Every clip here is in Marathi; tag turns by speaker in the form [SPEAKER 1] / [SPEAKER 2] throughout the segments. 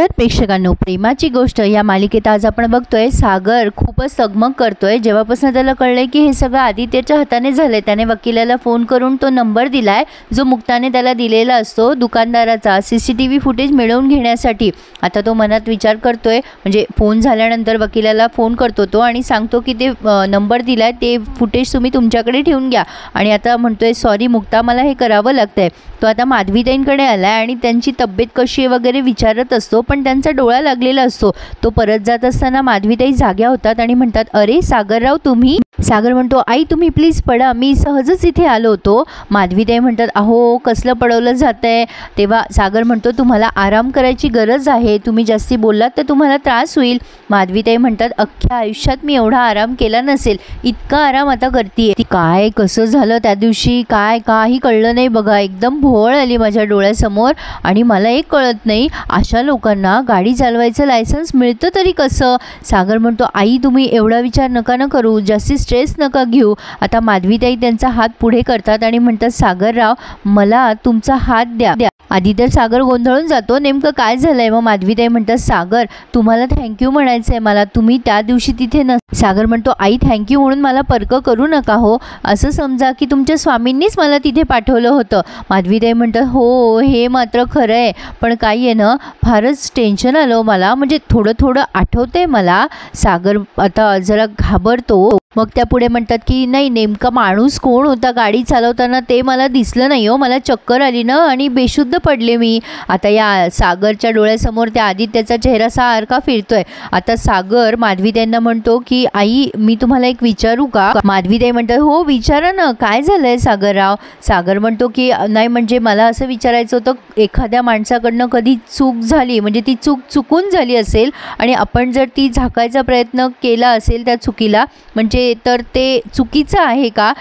[SPEAKER 1] तर प्रेक्षकांनो, प्रेमाची गोष्ट या मालिकेत आज आपण बघतोय सागर खूपच तगमग करतोय जेव्हापासून त्याला कळलंय की हे सगळं आदित्यच्या हाताने झालंय। त्याने वकिलाला फोन करून तो नंबर दिलाय जो मुक्ताने त्याला दिलेला असतो दुकानदाराचा सीसीटीव्ही फुटेज मिळवून घेण्यासाठी। आता तो मनात विचार करतोय, म्हणजे फोन झाल्यानंतर वकिलाला फोन करतो तो आणि सांगतो की ते नंबर दिलाय ते फुटेज तुम्ही तुमच्याकडे ठेवून घ्या। आणि आता म्हणतोय सॉरी मुक्ता, मला हे करावं लागतंय। तो आता माधवीताईंकडे आलाय आणि त्यांची तब्येत कशी आहे वगैरे विचारत असतो, पण त्यांचा डोळा लागलेला असतो। तो परत जात असताना माधवीताई जाग्या होतात आणि म्हणतात, अरे सागरराव तुम्ही? सागर म्हणतो, आई तुम्ही प्लीज पडा, मी सहजच इथे आलो होतो। माधवीताई म्हणतात, अहो कसलं पडवलं जातंय? तेव्हा सागर म्हणतो, तुम्हाला आराम करायची गरज आहे, तुम्ही जास्ती बोललात तर तुम्हाला त्रास होईल। माधवीताई म्हणतात, अख्ख्या आयुष्यात मी एवढा आराम केला नसेल, इतका आराम आता करतीये। ती काय कसं झालं त्या दिवशी काय काही कळलं नाही बघा, एकदम भोळ आली माझ्या डोळ्यासमोर। आणि मला एक कळत नाही, अशा लोकांना गाडी चालवायचं लायसन्स मिळतं तरी कसं? सागर म्हणतो, आई तुम्ही एवढा विचार नका ना करू, जास्ती स्ट्रेस नका घेऊ। आता माधवीताई त्यांचा हात पुढे करतात आणि म्हणतात, सागरराव मला तुमचा हात द्या। आधी तर सागर गोंधळून जातो, नेमकं काय झालंय? मग माधवीताई म्हणतात, सागर तुम्हाला थँक्यू म्हणायचंय मला, तुम्ही त्या दिवशी तिथे सागर म्हणतो, आई थँक्यू म्हणून मला पर्क करू नका हो, असं समजा की तुमच्या स्वामींनीच मला तिथे पाठवलं होतं। माधवीताई म्हणतात, हो हे मात्र खरं आहे, पण काही आहे ना फारच टेन्शन आलं मला, म्हणजे थोडं थोडं आठवतंय मला। सागर आता जरा घाबरतो। मग त्या पुढे म्हणतात की नाही, नेमका माणूस कोण होता गाडी चालवताना ते मला दिसलं नाही हो, मला चक्कर आली ना आणि बेशुद्ध पडले मी। आता या सागरच्या डोळ्यासमोर त्या आदित्यचा चेहरा सारखा फिरतोय। आता सागर माधवीताईंना म्हणतो की आई मी तुम्हाला एक विचारू का? माधवीताई म्हणतात, हो विचारा ना, काय झालंय सागरराव? सागर म्हणतो की नाही म्हणजे मला असं विचारायचं होतं, एखाद्या माणसाकडनं कधी चूक झाली, म्हणजे ती चूक चुकून झाली असेल आणि आपण जर ती झाकायचा प्रयत्न केला असेल त्या चुकीला, म्हणजे तर ते चुकीचं आहे का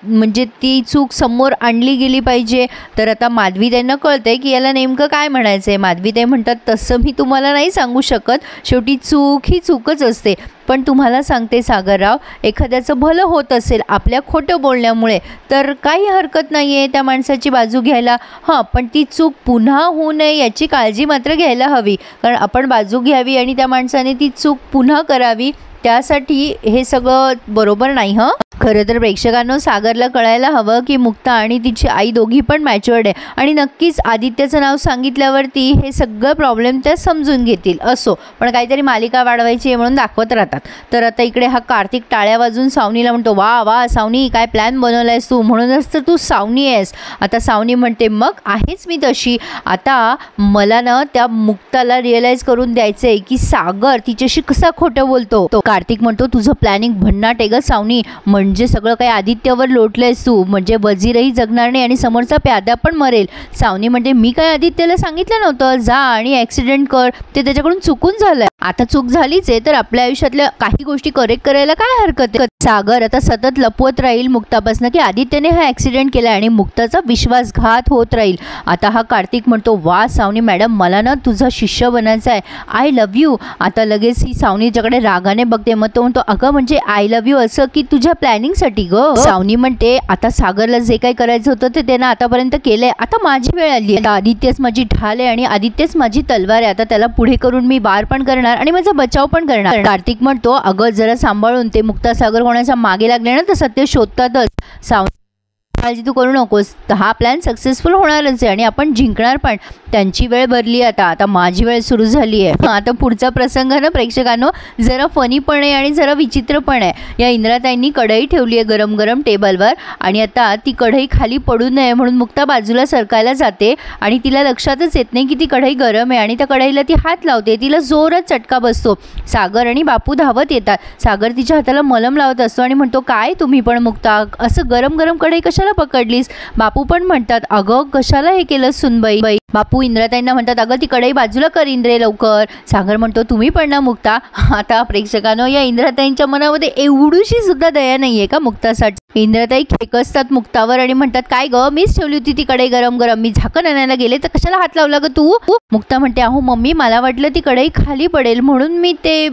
[SPEAKER 1] म्हणजे ती चूक समोर आणली गेली पाहिजे? तर आता माधवीताईंना कळतंय की याला नेमकं काय म्हणायचंय। माधवीताई म्हणतात, तसं मी तुम्हाला नाही सांगू शकत, शेवटी चूक ही चूकच असते। पण तुम्हाला सांगते सागरराव, एखाद्याचं भलं होत असेल आपल्या खोटं बोलण्यामुळे तर काही हरकत नाही आहे त्या माणसाची बाजू घ्यायला। हां, पण ती चूक पुन्हा होऊ नये याची काळजी मात्र घ्यायला हवी, कारण आपण बाजू घ्यावी आणि त्या माणसाने ती चूक पुन्हा करावी त्यासाठी हे सगळं बरोबर नाही। हं, खरं तर प्रेक्षकांनो, सागरला कळायला हवं की मुक्ता आणि तिची आई दोघी पण मॅच्युअर्ड आहे आणि नक्कीच आदित्यचं नाव सांगितल्यावरती हे सगळं प्रॉब्लेम त्या समजून घेतील। असो, पण काहीतरी मालिका वाढवायची आहे म्हणून दाखवत राहतात। तर आता इकडे हा कार्तिक टाळ्या वाजून सावनीला म्हणतो, वा वा सावनी, काय प्लॅन बनवलायस तू, म्हणूनच तर तू सावनी आहेस। आता सावनी म्हणते, मग आहेच मी तशी, आता मला ना त्या मुक्ताला रिअलाइज करून द्यायचं आहे की सागर तिच्याशी कसा खोटं बोलतो। कार्तिक म्हणतो, तुझं प्लॅनिंग भन्नाट आहे ग सावनी, म्हणजे सगळं काही आदित्यवर लोटलंयस तू, म्हणजे वजीरही जगणार नाही आणि समोरचा प्यादा पण मरेल। सावनी म्हणते, मी काय आदित्यला सांगितलं नव्हतं जा आणि ॲक्सिडेंट कर, ते त्याच्याकडून चुकून झालंय, आता चूक झालीच आहे तर आपल्या आयुष्यातल्या काही गोष्टी करेक्ट करायला काय हरकत आहे? सागर आता सतत लपवत राहील मुक्तापासून की आदित्यने हा ॲक्सिडेंट केला आणि मुक्ताचा विश्वासघात होत राहील। आता हा कार्तिक म्हणतो, वा सावनी मॅडम, मला ना तुझा शिष्य बनायचा आहे, आय लव्ह यू। आता लगेच ही सावनीच्याकडे रागाने बघते, मग तो म्हणतो, अगं म्हणजे आय लव्ह यू असं की तुझ्या प्लॅनिंगसाठी ग? सावनी म्हणते, आता सागरला जे काही करायचं होतं ते त्यानं आतापर्यंत केलंय, आता माझी वेळ आली आहे, आदित्यच माझी ढाल आहे आणि आदित्यच माझी तलवार आहे, आता त्याला पुढे करून मी वार पण करणार आणि माझा बचाव पण करणार। कार्तिक म्हणतो, अगं जरा सांभाळून, ते मुक्ता सागर कोणाच्या मागे लागले ना तर सत्य शोधतातच। सावनी, काळजी तू करू नकोस, हा प्लॅन सक्सेसफुल होणारच आहे आणि आपण जिंकणार पण। त्यांची वेळ भरली, आता माझी वेळ सुरू झाली आहे। आता पुढचा प्रसंग ना प्रेक्षकांनो जरा फनी पण आहे आणि जरा विचित्र पण आहे। या इंद्राताईंनी कढई ठेवली आहे गरम गरम टेबलवर आणि आता ती कढई खाली पडू नये म्हणून मुक्ता बाजूला सरकायला जाते आणि तिला लक्षातच येत नाही की ती कढई गरम आहे आणि त्या कढईला ती हात लावते, तिला जोरात चटका बसतो। सागर आणि बापू धावत येतात, सागर तिच्या हाताला मलम लावत असतो आणि म्हणतो, काय तुम्ही पण मुक्ता, असं गरम गरम कढई कशाला पकडलीस? बापू पण म्हणतात, अगं कशाला हे केलं सुनबाई? बापू इंद्राताईंना म्हणतात, अगं ती कढई बाजूला कर इंद्रे लवकर। सागर म्हणतो, तुम्ही पण ना मुक्ता? आता प्रेक्षकांनो, या इंद्राताईंच्या मनामध्ये एवढीशी सुद्धा दया नाहीये का मुक्तासाठी? इंद्राताई खेकसतात मुक्तावर आणि म्हणतात, काय ग, मीच ठेवली होती ती कढई गरम गरम, मी झाकण आणायला गेले तर कशाला हात लावला ग तू? मुक्ता म्हणते, अहो मम्मी, मला वाटलं ती कढई खाली पडेल म्हणून मी ते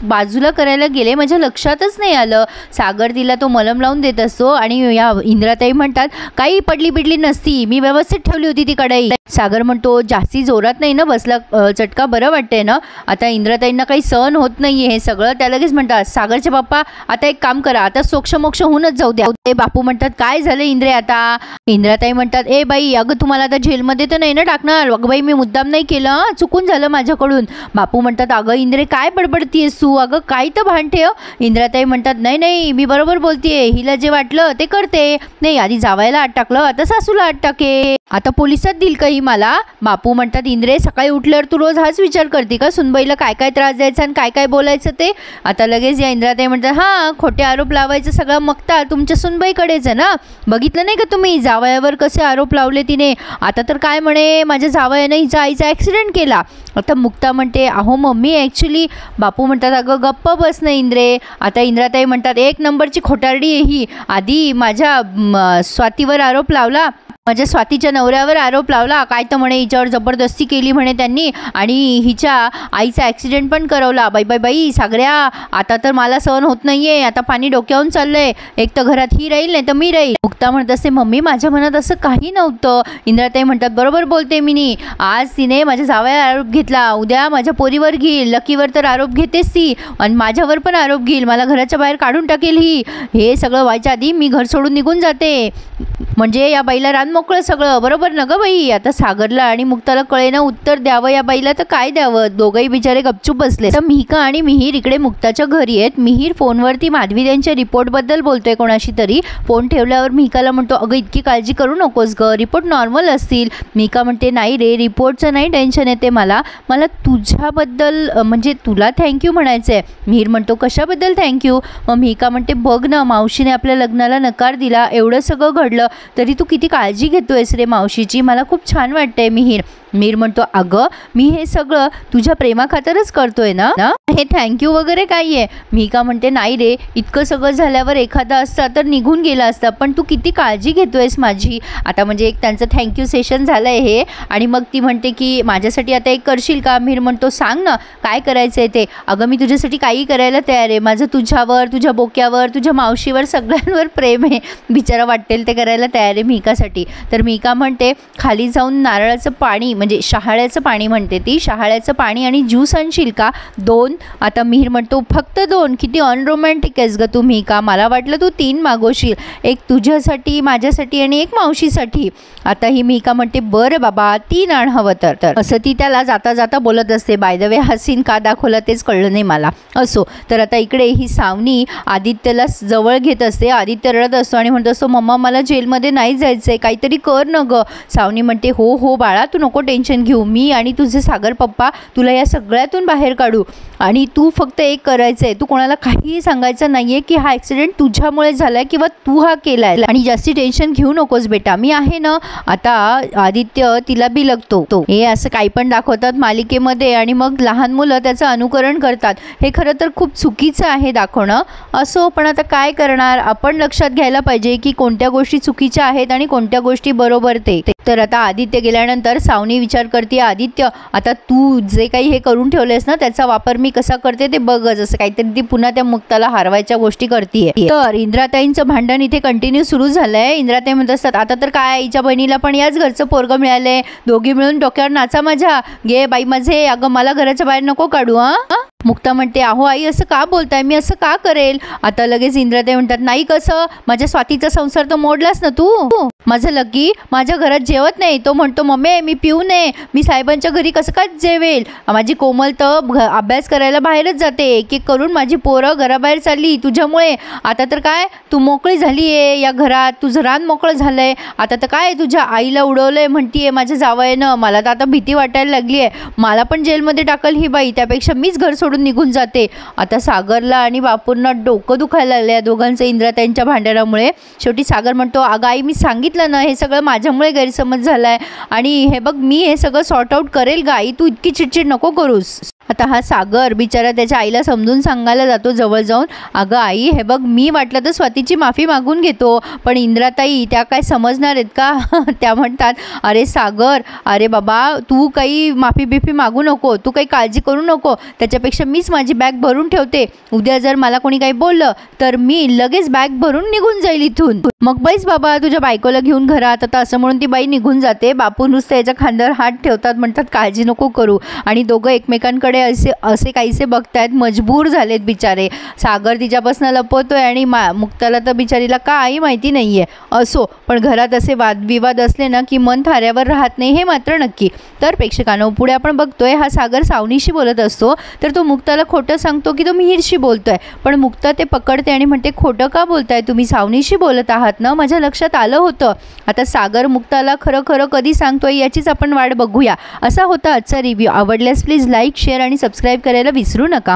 [SPEAKER 1] बाजूला करायला गेले, माझ्या लक्षातच नाही आलं। सागर तिला तो मलम लावून देत असतो आणि या इंद्राताई म्हणतात, काही पडली बिडली नसती, मी व्यवस्थित ठेवली होती ती कढई। सागर म्हणतो जास्ती जोरात नाही ना बसला चटका, बरं वाटतंय ना? आता इंद्राताईंना काही सहन होत नाहीये हे सगळं. त्या लगेच म्हणतात सागरचे बाप्पा आता एक काम करा, आता सोक्ष होऊनच जाऊ द्या. ते बापू म्हणतात काय झालं इंद्रे आता? इंद्राताई म्हणतात ए बाई अगं तुम्हाला आता जेलमध्ये तर नाही ना टाकणार? अगं बाई मी मुद्दाम नाही केलं, चुकून झालं माझ्याकडून. बापू म्हणतात अगं इंद्रे काय बडबडतीयस तू, अगं काय तर भान ठेव. इंद्राताई म्हणतात नाही नाही मी बरोबर बोलतेय, हिला जे वाटलं ते करते. नाही आधी जावायला आत टाकलं, आता सासूला आत टाके, आता पोलिसात देईल काही मला. बापू म्हणतात इंद्रे सकाळी उठल्यावर तू रोज हाच विचार करते का सुनबाईला काय काय त्रास द्यायचा आणि काय काय बोलायचं ते? आता लगेच या इंद्राताई म्हणतात हां खोटे आरोप लावायचं सगळं मगता तुमच्या सुनबाईकडेच आहे ना, बघितलं नाही का तुम्ही जावयावर कसे आरोप लावले तिने? आता तर काय म्हणे माझ्या जावयाने हिचा आईचा ॲक्सिडेंट केला. आता मुक्ता म्हणते अहो मम्मी ॲक्च्युली. बापू म्हणतात अगं गप्प बस ना इंद्रे. आता इंद्राताई म्हणतात एक नंबरची खोटारडी आहे ही, आधी माझ्या स्वातीवर आरोप लावला, माझ्या स्वातीच्या नवऱ्यावर आरोप लावला, काय तर म्हणे हिच्यावर जबरदस्ती केली म्हणे त्यांनी आणि हिच्या आईचा ॲक्सिडेंट पण करवला. बाई बाई बाई सागऱ्या आता तर मला सहन होत नाहीये, आता पाणी डोक्यावरून चाललंय, एक तर घरात ही राहील नाही तर मी राहील. मुक्ता म्हणत असते मम्मी माझ्या मनात असं काही नव्हतं. इंद्राताई म्हणतात बरोबर बोलते मिनी, आज तिने माझ्या जावयावर आरोप घेतला, उद्या माझ्या पोरीवर घेईल, लकीवर तर आरोप घेतेच ती आणि माझ्यावर पण आरोप घेईल, मला घराच्या बाहेर काढून टाकेल ही. हे सगळं व्हायच्या आधी मी घर सोडून निघून जाते, म्हणजे या बाईला रान मोकळं सगळं. बरोबर ना ग बाई? आता सागरला आणि मुक्ताला कळेना उत्तर द्यावं या बाईला तर काय द्यावं, दोघंही बिचारे गपचूप बसले. तर मिहिका आणि मिहीर इकडे मुक्ताच्या घरी आहेत. मिहीर फोनवरती माधवी त्यांच्या रिपोर्टबद्दल बोलतोय कोणाशी तरी. फोन ठेवल्यावर मिहिकाला म्हणतो अगं इतकी काळजी करू नकोस ग, रिपोर्ट नॉर्मल असतील. मिहिका म्हणते नाही रे रिपोर्टचं नाही टेन्शन येते मला तुझ्याबद्दल म्हणजे तुला थँक्यू म्हणायचं आहे. मिहीर म्हणतो कशाबद्दल थँक्यू? मग मिहिका म्हणते बघ ना मावशीने आपल्या लग्नाला नकार दिला, एवढं सगळं घडलं तरी तू किती काळजी घेतोयस रे मावशीची, मला खूप छान वाटतंय. मिहीर म्हणतो अगं मी हे सगळं तुझ्या प्रेमाखातरच करतोय ना, हे थँक्यू वगैरे काय आहे? मिहिका म्हणते नाही रे इतकं सगळं झाल्यावर एखादा असता तर निघून गेला असता, पण तू किती काळजी घेतोयस माझी. आता म्हणजे एक त्यांचं थँक्यू सेशन झालंय हे. आणि मग ती म्हणते की माझ्यासाठी आता एक करशील का? मिहीर म्हणतो सांग ना काय करायचं आहे ते. अगं मी तुझ्यासाठी काही करायला तयार आहे, माझं तुझ्यावर, तुझ्या बोक्यावर, तुझ्या मावशीवर सगळ्यांवर प्रेम आहे, बिचारा वाटेल ते करायला तयार आहे मिहिकासाठी. तर मिहिका म्हणते खाली जाऊन नारळाचं पाणी म्हणजे शहाळ्याचं पाणी म्हणते ती, शहाळ्याचं पाणी आणि ज्यूस आणशील का? 2. आता मिहीर म्हणतो फक्त 2? किती अनरोमॅन्टिक आहेस ग तू मिहिका, मला वाटलं तू 3 मागवशील, एक तुझ्यासाठी, माझ्यासाठी आणि एक मावशीसाठी. आता ही मिहिका म्हणते बरं बाबा 3 आण हवं तर. असं ती त्याला जाता जाता बोलत असते. बाय द वे हा सीन का दाखवला तेच कळलं नाही मला. असो तर आता इकडे ही सावनी आदित्यला जवळ घेत असते. आदित्य रडत असतो आणि म्हणत असतो मम्मा मला जेलमध्ये नाही जायचंय, काहीतरी कर न ग. सावनी म्हणते हो हो बाळा तू नको टेन्शन घेऊ, मी आणि तुझे सागर पप्पा तुला या सगळ्यातून बाहेर काढू आणि तू फक्त एक करायचं आहे, तू कोणाला काहीही सांगायचं नाहीये की हा ॲक्सिडेंट तुझ्यामुळे झालाय किंवा तू हा केलाय आणि जास्ती टेन्शन घेऊ नकोस बेटा, मी आहे ना. आता आदित्य तिला बिलगतो. हे असं काही पण दाखवतात मालिकेमध्ये आणि मग लहान मुलं त्याचं अनुकरण करतात. हे खरं तर खूप चुकीचं आहे दाखवणं. असो पण आता काय करणार, आपण लक्षात घ्यायला पाहिजे की कोणत्या गोष्टी चुकीच्या आहेत आणि कोणत्या गोष्टी बरोबर ते. तर आता आदित्य गेल्यानंतर सावनी विचार करते आदित्य आता तू जे काही हे करून ठेवलेस ना त्याचा वापर मी कसा करते ते बघच. असं काहीतरी ती पुन्हा त्या मुक्ताला हरवायच्या गोष्टी करते. तर इंद्राताईंचं भांडण इथे कंटिन्यू सुरू झालंय. इंद्राताई म्हणत असतात आता तर काय आईच्या बहिणीला पण याच घरचं पोरगं मिळालंय, दोघी मिळून डोक्यावर नाचा माझ्या, घे बाई माझे, अगं मला घराच्या बाहेर नको काढू. मुक्ता म्हणते अहो आई असं का बोलताय, मी असं का करेल. आता लगेच इंद्राताई म्हणतात नाही कसं, माझ्या स्वातीचा संसार तर मोडलास ना तू. माझं लकी माझ्या घरात जेवत नाही, तो म्हणतो मम्मी मी पिऊ नये, मी साहेबांच्या घरी कसं काय जेवेल. माझी कोमल तर अभ्यास करायला बाहेरच जाते, एक एक करून माझी पोरं घराबाहेर चालली तुझ्यामुळे. आता तर काय तू मोकळी झाली आहे या घरात, तुझं रान मोकळं झालंय. आता तर काय तुझ्या आईला उडवलंय म्हणतीये माझ्या जावयानं. मला तर आता भीती वाटायला लागली आहे, मला पण जेलमध्ये टाकल ही बाई, त्यापेक्षा मीच घर सोडून निघून जाते. आता सागरला आणि बापूंना डोकं दुखायला लागलं या दोघांचं इंद्राताईंच्या भांडणामुळे. शेवटी सागर म्हणतो अगं आई मी सांगितलं ना हे सगळं माझ्यामुळे गैरसमज झालाय आणि हे बघ मी हे सगळं सॉर्ट आऊट करेल गा आई, तू इतकी चिडचिड नको करूस. आता हा सागर बिचारा त्याच्या आईला समजून सांगायला जातो जवळ जाऊन, अगं आई हे बघ मी वाटलं तर स्वातीची माफी मागून घेतो, पण इंद्राताई त्या काय समजणार आहेत का? त्या म्हणतात अरे सागर, अरे बाबा तू काही माफी बिफी मागू नको, तू काही काळजी करू नको, त्याच्यापेक्षा मीच माझी बॅग भरून ठेवते, उद्या जर मला कोणी काही बोललं तर मी लगेच बॅग भरून निघून जाईल इथून. मग बैस बाबा तुझ्या बायकोला घेऊन घरात. आता असं म्हणून ती बाई निघून जाते. बापू नुसतं याच्या खांद्यावर हात ठेवतात, म्हणतात काळजी नको करू, आणि दोघं एकमेकांकडे असे काहीसे बघतायत, मजबूर झालेत बिचारे. सागर तिच्यापासून लपवतोय आणि मुक्ताला तर बिचारीला काही माहिती नाही आहे. असो, पण घरात असे वादविवाद असले ना की मन थाऱ्यावर राहत नाही, हे मात्र नक्की. तर प्रेक्षकांनो पुढे आपण बघतोय हा सागर सावनीशी बोलत असतो, तर तो मुक्ताला खोटं सांगतो की तो मिहीरशी बोलतोय, पण मुक्ता ते पकडते आणि म्हणते खोटं का बोलताय तुम्ही, सावनीशी बोलत आहात ना, माझ्या लक्षात आलं होतं. आता सागर मुक्ताला खरं खरं कधी सांगतोय याचीच आपण वाट बघूया. असा होता आजचा रिव्ह्यू. आवडल्यास प्लीज लाईक, शेअर आणि सबस्क्राईब करायला विसरू नका.